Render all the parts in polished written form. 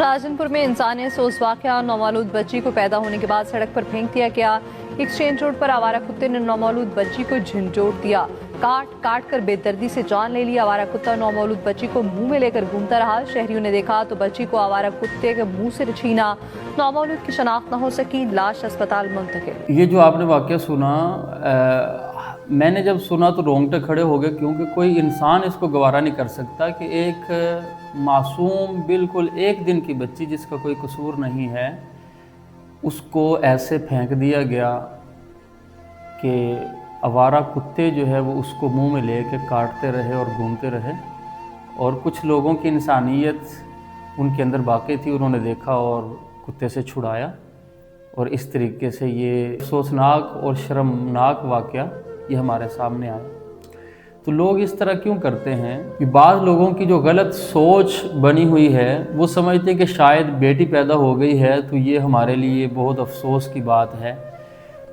राजनपुर में इंसानी अफसोस वाकया, नौमौलूद बच्ची को पैदा होने के बाद सड़क पर फेंक दिया गया। एक्सचेंज रोड पर आवारा कुत्ते ने नौमौलूद बच्ची को झंझोड़ दिया, काट कर बेदर्दी से जान ले ली। आवारा कुत्ता नौमौलूद बच्ची को मुंह में लेकर घूमता रहा। शहरियों ने देखा तो बच्ची को आवारा कुत्ते के मुंह से छीना। नौमौलूद की शनाख्त न हो सकी, लाश अस्पताल मुंतकिल। ये जो आपने वाकया सुना, मैंने जब सुना तो रोंगटे खड़े हो गए, क्योंकि कोई इंसान इसको गवारा नहीं कर सकता कि एक मासूम बिल्कुल एक दिन की बच्ची जिसका कोई कसूर नहीं है उसको ऐसे फेंक दिया गया कि आवारा कुत्ते जो है वो उसको मुंह में ले कर काटते रहे और घूमते रहे। और कुछ लोगों की इंसानियत उनके अंदर बाकी थी, उन्होंने देखा और कुत्ते से छुड़ाया। और इस तरीके से ये अफसोसनाक और शर्मनाक वाकया ये हमारे सामने आया। तो लोग इस तरह क्यों करते हैं कि बाद लोगों की जो गलत सोच बनी हुई है वो समझते हैं कि शायद बेटी पैदा हो गई है तो ये हमारे लिए बहुत अफसोस की बात है।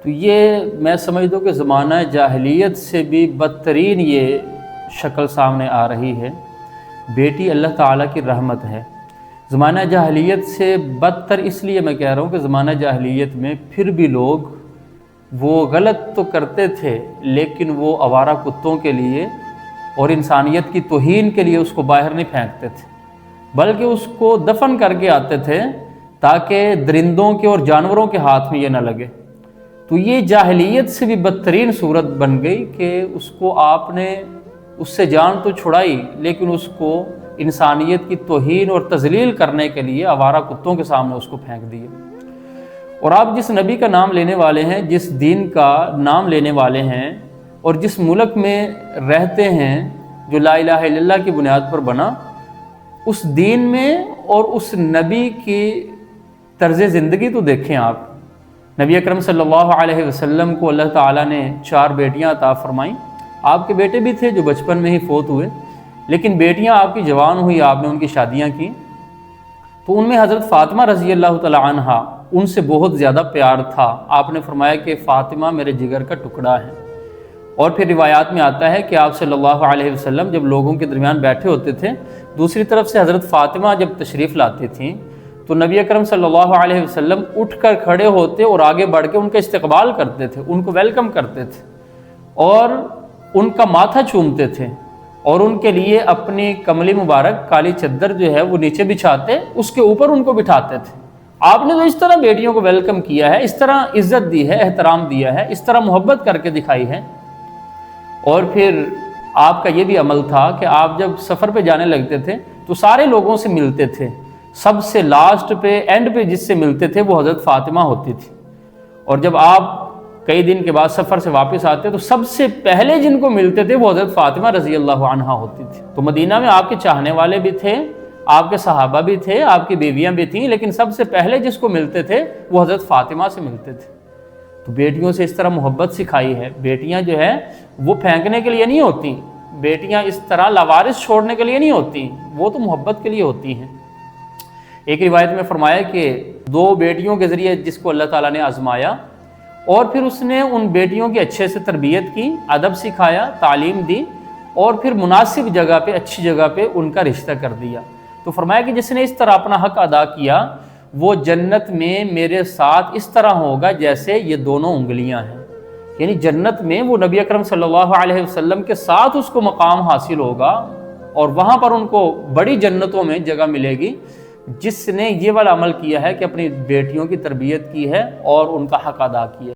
तो ये मैं समझता हूँ कि ज़माना जाहिलियत से भी बदतरीन ये शक्ल सामने आ रही है। बेटी अल्लाह ताला की रहमत है। ज़माना जाहिलियत से बदतर इसलिए मैं कह रहा हूँ कि ज़माना जाहिलियत में फिर भी लोग वो गलत तो करते थे, लेकिन वो आवारा कुत्तों के लिए और इंसानियत की तौहीन के लिए उसको बाहर नहीं फेंकते थे, बल्कि उसको दफन करके आते थे ताकि दरिंदों के और जानवरों के हाथ में ये ना लगे। तो ये जाहिलियत से भी बदतरीन सूरत बन गई कि उसको आपने उससे जान तो छुड़ाई, लेकिन उसको इंसानियत की तौहीन और तजलील करने के लिए आवारा कुत्तों के सामने उसको फेंक दिया। और आप जिस नबी का नाम लेने वाले हैं, जिस दीन का नाम लेने वाले हैं और जिस मुल्क में रहते हैं जो ला इलाहा इल्लल्लाह की बुनियाद पर बना, उस दीन में और उस नबी की तर्ज ज़िंदगी तो देखें आप। नबी अकरम सल्लल्लाहु अलैहि वसल्लम को अल्लाह ताला ने 4 बेटियां अता फरमाईं। आपके बेटे भी थे जो बचपन में ही फौत हुए, लेकिन बेटियां आपकी जवान हुई, आपने उनकी शादियां की। तो उनमें हज़रत फ़ातिमा रज़ी अल्लाह तआला अन्हा, उनसे बहुत ज़्यादा प्यार था। आपने फरमाया कि फ़ातिमा मेरे जिगर का टुकड़ा है। और फिर रिवायात में आता है कि आप सल्लल्लाहु अलैहि वसल्लम जब लोगों के दरमियान बैठे होते थे, दूसरी तरफ से हज़रत फ़ातिमा जब तशरीफ़ लाती थीं तो नबी अकरम सल्लल्लाहु अलैहि वसल्लम उठकर खड़े होते और आगे बढ़ के उनका इस्तकबाल करते थे, उनको वेलकम करते थे और उनका माथा चूमते थे और उनके लिए अपनी कमली मुबारक काली चद्दर जो है वो नीचे बिछाते, उसके ऊपर उनको बिठाते थे। आपने तो इस तरह बेटियों को वेलकम किया है, इस तरह इज्जत दी है, एहतराम दिया है, इस तरह मोहब्बत करके दिखाई है। और फिर आपका ये भी अमल था कि आप जब सफ़र पे जाने लगते थे तो सारे लोगों से मिलते थे, सबसे लास्ट पे एंड पे जिससे मिलते थे वो हज़रत फ़ातिमा होती थी। और जब आप कई दिन के बाद सफ़र से वापस आते तो सबसे पहले जिनको मिलते थे वो हज़रत फ़ातिमा रज़ी अल्लाह अन्हा होती थी। तो मदीना में आपके चाहने वाले भी थे, आपके सहाबा भी थे, आपकी बीवियां भी थीं, लेकिन सबसे पहले जिसको मिलते थे वो हज़रत फ़ातिमा से मिलते थे। तो बेटियों से इस तरह मोहब्बत सिखाई है। बेटियां जो है वो फेंकने के लिए नहीं होती, बेटियां इस तरह लावारिस छोड़ने के लिए नहीं होती, वो तो मोहब्बत के लिए होती हैं। एक रिवायत में फरमाया कि 2 बेटियों के ज़रिए जिसको अल्लाह ताला ने आजमाया और फिर उसने उन बेटियों की अच्छे से तरबियत की, अदब सिखाया, तालीम दी और फिर मुनासिब जगह पे, अच्छी जगह पे उनका रिश्ता कर दिया। तो फरमाया कि जिसने इस तरह अपना हक अदा किया वो जन्नत में मेरे साथ इस तरह होगा जैसे ये दोनों उंगलियां हैं। यानी जन्नत में वो नबी अकरम सल्लल्लाहु अलैहि वसल्लम के साथ उसको मकाम हासिल होगा और वहाँ पर उनको बड़ी जन्नतों में जगह मिलेगी जिसने ये वाला अमल किया है कि अपनी बेटियों की तरबियत की है और उनका हक अदा किया।